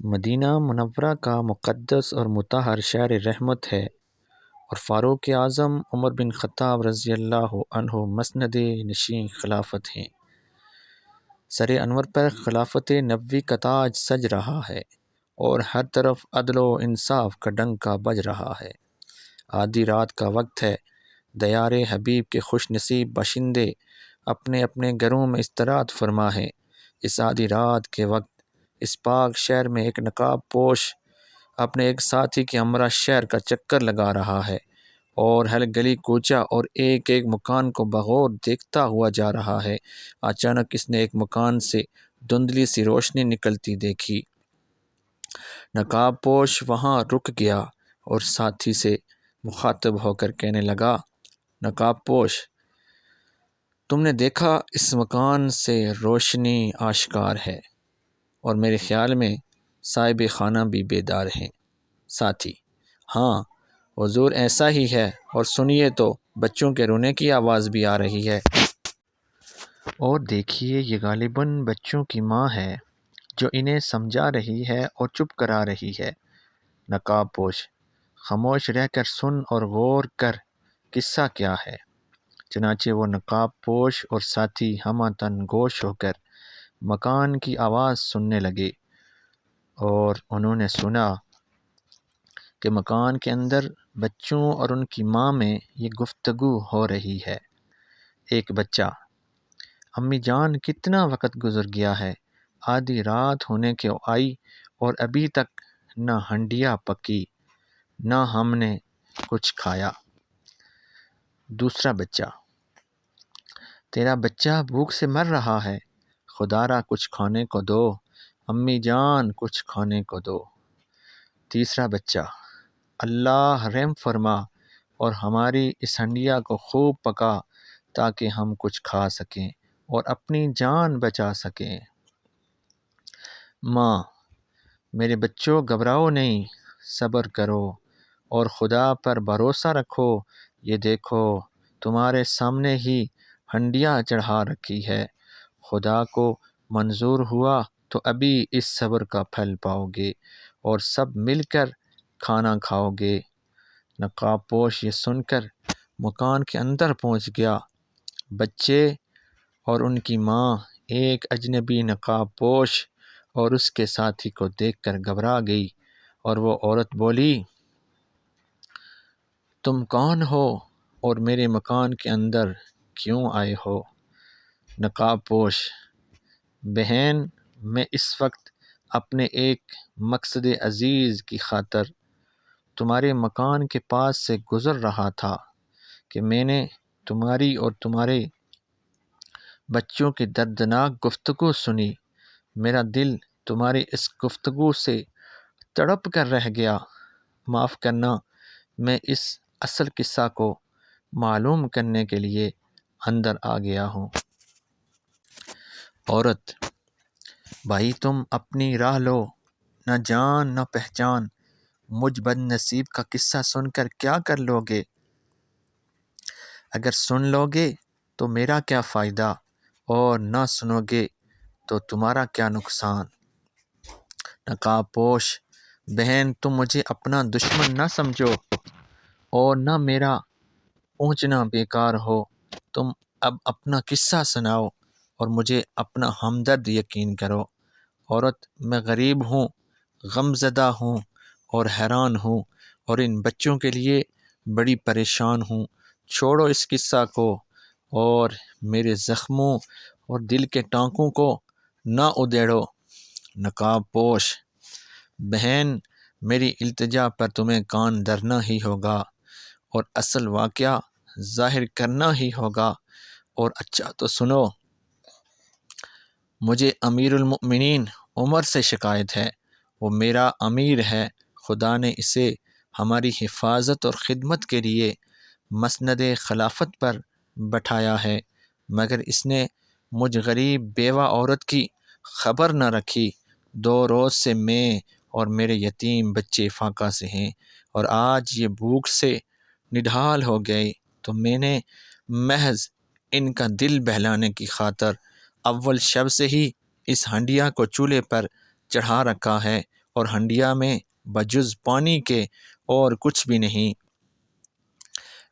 مدینہ منورہ کا مقدس اور مطہر شہر رحمت ہے اور فاروق اعظم عمر بن خطاب رضی اللہ عنہ مسند نشین خلافت ہیں۔ سر انور پر خلافت نبوی کا تاج سج رہا ہے اور ہر طرف عدل و انصاف کا ڈنکا بج رہا ہے۔ آدھی رات کا وقت ہے، دیار حبیب کے خوش نصیب باشندے اپنے اپنے گھروں میں استراحت فرما ہے۔ اس آدھی رات کے وقت اس پاک شہر میں ایک نقاب پوش اپنے ایک ساتھی کے ہمراہ شہر کا چکر لگا رہا ہے اور ہر گلی کوچہ اور ایک ایک مکان کو بغور دیکھتا ہوا جا رہا ہے۔ اچانک اس نے ایک مکان سے دھندلی سی روشنی نکلتی دیکھی۔ نقاب پوش وہاں رک گیا اور ساتھی سے مخاطب ہو کر کہنے لگا، نقاب پوش، تم نے دیکھا اس مکان سے روشنی آشکار ہے اور میرے خیال میں صاحب خانہ بھی بیدار ہیں۔ ساتھی: ہاں حضور ایسا ہی ہے، اور سنیے تو بچوں کے رونے کی آواز بھی آ رہی ہے۔ اور دیکھیے یہ غالباً بچوں کی ماں ہے جو انہیں سمجھا رہی ہے اور چپ کرا رہی ہے۔ نقاب پوش: خاموش رہ کر سن اور غور کر قصہ کیا ہے۔ چنانچہ وہ نقاب پوش اور ساتھی ہمہ تن گوش ہو کر مکان کی آواز سننے لگے اور انہوں نے سنا کہ مکان کے اندر بچوں اور ان کی ماں میں یہ گفتگو ہو رہی ہے۔ ایک بچہ: امی جان کتنا وقت گزر گیا ہے، آدھی رات ہونے کو آئی اور ابھی تک نہ ہنڈیا پکی نہ ہم نے کچھ کھایا۔ دوسرا بچہ: تیرا بچہ بھوک سے مر رہا ہے، خدا را کچھ کھانے کو دو، امی جان کچھ کھانے کو دو۔ تیسرا بچہ: اللہ رحم فرما اور ہماری اس ہنڈیا کو خوب پکا تاکہ ہم کچھ کھا سکیں اور اپنی جان بچا سکیں۔ ماں: میرے بچوں گھبراؤ نہیں، صبر کرو اور خدا پر بھروسہ رکھو، یہ دیکھو تمہارے سامنے ہی ہنڈیا چڑھا رکھی ہے، خدا کو منظور ہوا تو ابھی اس صبر کا پھل پاؤ گے اور سب مل کر کھانا کھاؤ گے۔ نقاب پوش یہ سن کر مکان کے اندر پہنچ گیا۔ بچے اور ان کی ماں ایک اجنبی نقاب پوش اور اس کے ساتھی کو دیکھ کر گھبرا گئی اور وہ عورت بولی، تم کون ہو اور میرے مکان کے اندر کیوں آئے ہو؟ نقاب پوش: بہن، میں اس وقت اپنے ایک مقصد عزیز کی خاطر تمہارے مکان کے پاس سے گزر رہا تھا کہ میں نے تمہاری اور تمہارے بچوں کی دردناک گفتگو سنی۔ میرا دل تمہاری اس گفتگو سے تڑپ کر رہ گیا۔ معاف کرنا، میں اس اصل قصہ کو معلوم کرنے کے لیے اندر آ گیا ہوں۔ عورت: بھائی تم اپنی راہ لو، نہ جان نہ پہچان، مجھ بد نصیب کا قصہ سن کر کیا کر لو گے؟ اگر سن لو گے تو میرا کیا فائدہ اور نہ سنو گے تو تمہارا کیا نقصان؟ نقاب پوش: بہن تم مجھے اپنا دشمن نہ سمجھو اور نہ میرا پہنچنا بیکار ہو، تم اب اپنا قصہ سناؤ اور مجھے اپنا ہمدرد یقین کرو۔ عورت: میں غریب ہوں، غم زدہ ہوں اور حیران ہوں اور ان بچوں کے لیے بڑی پریشان ہوں، چھوڑو اس قصہ کو اور میرے زخموں اور دل کے ٹانکوں کو نہ ادھیڑو۔ نقاب پوش: بہن میری التجا پر تمہیں کان دھرنا ہی ہوگا اور اصل واقعہ ظاہر کرنا ہی ہوگا، اور اچھا تو سنو، مجھے امیر المؤمنین عمر سے شکایت ہے، وہ میرا امیر ہے، خدا نے اسے ہماری حفاظت اور خدمت کے لیے مسند خلافت پر بٹھایا ہے، مگر اس نے مجھ غریب بیوہ عورت کی خبر نہ رکھی۔ 2 روز سے میں اور میرے یتیم بچے فاقہ سے ہیں اور آج یہ بھوک سے نڈھال ہو گئے، تو میں نے محض ان کا دل بہلانے کی خاطر اول شب سے ہی اس ہنڈیا کو چولہے پر چڑھا رکھا ہے اور ہنڈیا میں بجز پانی کے اور کچھ بھی نہیں۔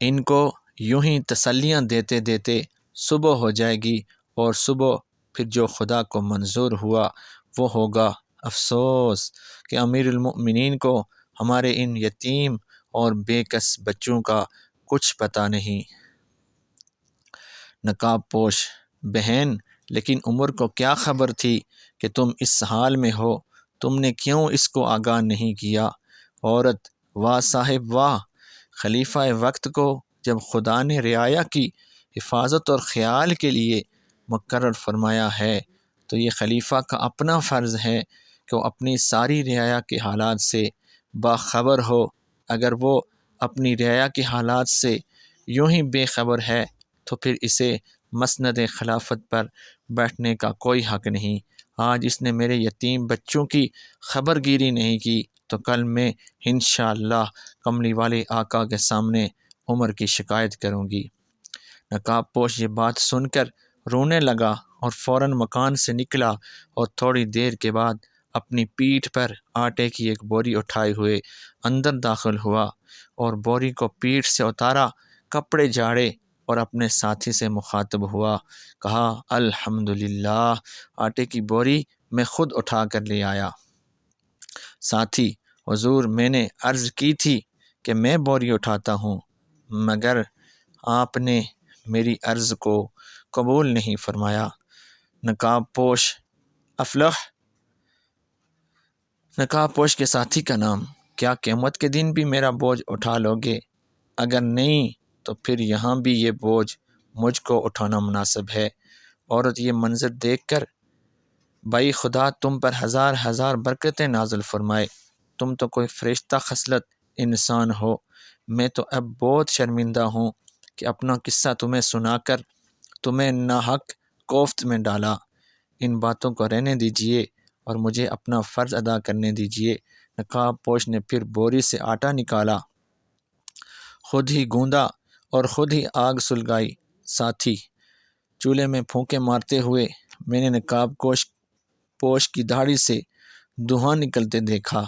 ان کو یوں ہی تسلیاں دیتے دیتے صبح ہو جائے گی، اور صبح پھر جو خدا کو منظور ہوا وہ ہوگا۔ افسوس کہ امیر المؤمنین کو ہمارے ان یتیم اور بے کس بچوں کا کچھ پتہ نہیں۔ نقاب پوش: بہن، لیکن عمر کو کیا خبر تھی کہ تم اس حال میں ہو؟ تم نے کیوں اس کو آگاہ نہیں کیا؟ عورت: واہ صاحب واہ! خلیفہ وقت کو جب خدا نے رعایا کی حفاظت اور خیال کے لیے مقرر فرمایا ہے تو یہ خلیفہ کا اپنا فرض ہے کہ وہ اپنی ساری رعایا کے حالات سے باخبر ہو۔ اگر وہ اپنی رعایا کے حالات سے یوں ہی بے خبر ہے تو پھر اسے مسند خلافت پر بیٹھنے کا کوئی حق نہیں۔ آج اس نے میرے یتیم بچوں کی خبر گیری نہیں کی تو کل میں انشاءاللہ کملی والے آقا کے سامنے عمر کی شکایت کروں گی۔ نقاب پوش یہ بات سن کر رونے لگا اور فوراً مکان سے نکلا، اور تھوڑی دیر کے بعد اپنی پیٹھ پر آٹے کی ایک بوری اٹھائے ہوئے اندر داخل ہوا، اور بوری کو پیٹھ سے اتارا، کپڑے جھاڑے اور اپنے ساتھی سے مخاطب ہوا، کہا الحمدللہ، آٹے کی بوری میں خود اٹھا کر لے آیا۔ ساتھی: حضور، میں نے عرض کی تھی کہ میں بوری اٹھاتا ہوں، مگر آپ نے میری عرض کو قبول نہیں فرمایا۔ نقاب پوش: افلح! نقاب پوش کے ساتھی کا نام: کیا قیامت کے دن بھی میرا بوجھ اٹھا لو گے؟ اگر نہیں تو پھر یہاں بھی یہ بوجھ مجھ کو اٹھانا مناسب ہے۔ عورت یہ منظر دیکھ کر: بھائی خدا تم پر ہزار ہزار برکتیں نازل فرمائے، تم تو کوئی فرشتہ خصلت انسان ہو۔ میں تو اب بہت شرمندہ ہوں کہ اپنا قصہ تمہیں سنا کر تمہیں ناحق کوفت میں ڈالا۔ ان باتوں کو رہنے دیجئے اور مجھے اپنا فرض ادا کرنے دیجئے۔ نقاب پوش نے پھر بوری سے آٹا نکالا، خود ہی گوندا اور خود ہی آگ سلگائی۔ ساتھی: چولہے میں پھونکے مارتے ہوئے میں نے نقاب پوش کی داڑھی سے دھواں نکلتے دیکھا۔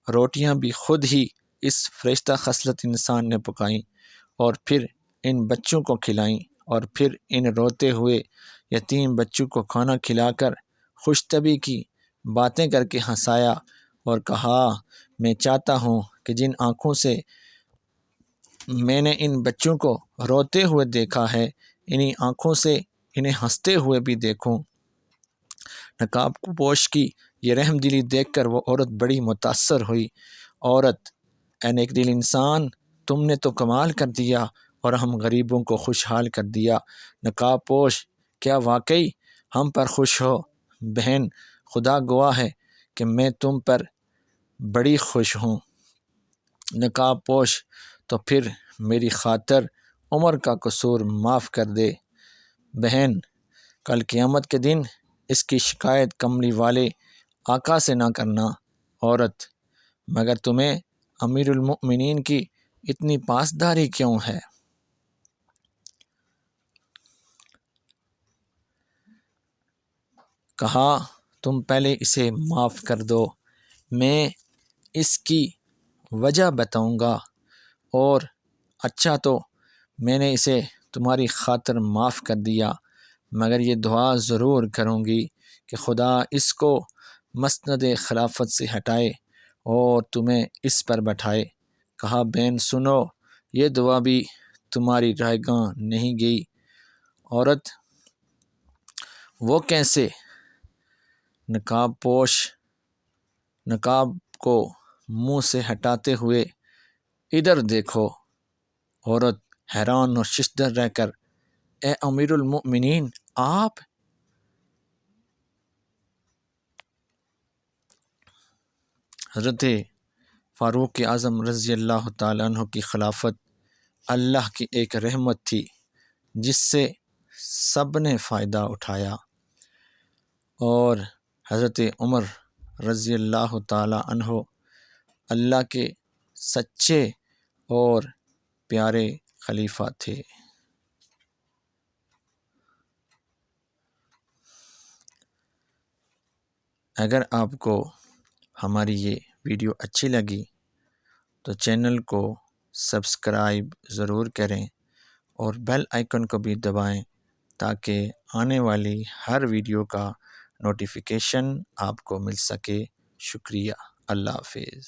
روٹیاں بھی خود ہی اس فرشتہ خصلت انسان نے پکائیں، اور پھر ان بچوں کو کھلائیں، اور پھر ان روتے ہوئے یتیم بچوں کو کھانا کھلا کر خوش طبعی کی باتیں کر کے ہنسایا، اور کہا میں چاہتا ہوں کہ جن آنکھوں سے میں نے ان بچوں کو روتے ہوئے دیکھا ہے، انہی آنکھوں سے انہیں ہنستے ہوئے بھی دیکھوں۔ نقاب پوش کی یہ رحم دلی دیکھ کر وہ عورت بڑی متاثر ہوئی۔ عورت: اے نیک دل انسان، تم نے تو کمال کر دیا اور ہم غریبوں کو خوشحال کر دیا۔ نقاب پوش: کیا واقعی ہم پر خوش ہو؟ بہن، خدا گواہ ہے کہ میں تم پر بڑی خوش ہوں۔ نقاب پوش: تو پھر میری خاطر عمر کا قصور معاف کر دے۔ بہن، کل قیامت کے دن اس کی شکایت کملی والے آقا سے نہ کرنا۔ عورت: مگر تمہیں امیر المؤمنین کی اتنی پاسداری کیوں ہے؟ کہا تم پہلے اسے معاف کر دو، میں اس کی وجہ بتاؤں گا، اور اچھا تو میں نے اسے تمہاری خاطر معاف کر دیا، مگر یہ دعا ضرور کروں گی کہ خدا اس کو مسند خلافت سے ہٹائے اور تمہیں اس پر بٹھائے۔ کہا بہن سنو، یہ دعا بھی تمہاری رائے گاہ نہیں گئی۔ عورت: وہ کیسے؟ نقاب پوش نقاب کو منہ سے ہٹاتے ہوئے: ادھر دیکھو۔ عورت حیران اور ششدر رہ کر: اے امیر المؤمنین، آپ؟ حضرت فاروق اعظم رضی اللہ تعالیٰ عنہ کی خلافت اللہ کی ایک رحمت تھی جس سے سب نے فائدہ اٹھایا، اور حضرت عمر رضی اللہ تعالیٰ عنہ اللہ کے سچے اور پیارے خلیفہ تھے۔ اگر آپ کو ہماری یہ ویڈیو اچھی لگی تو چینل کو سبسکرائب ضرور کریں اور بیل آئیکن کو بھی دبائیں تاکہ آنے والی ہر ویڈیو کا نوٹیفیکیشن آپ کو مل سکے۔ شکریہ، اللہ حافظ۔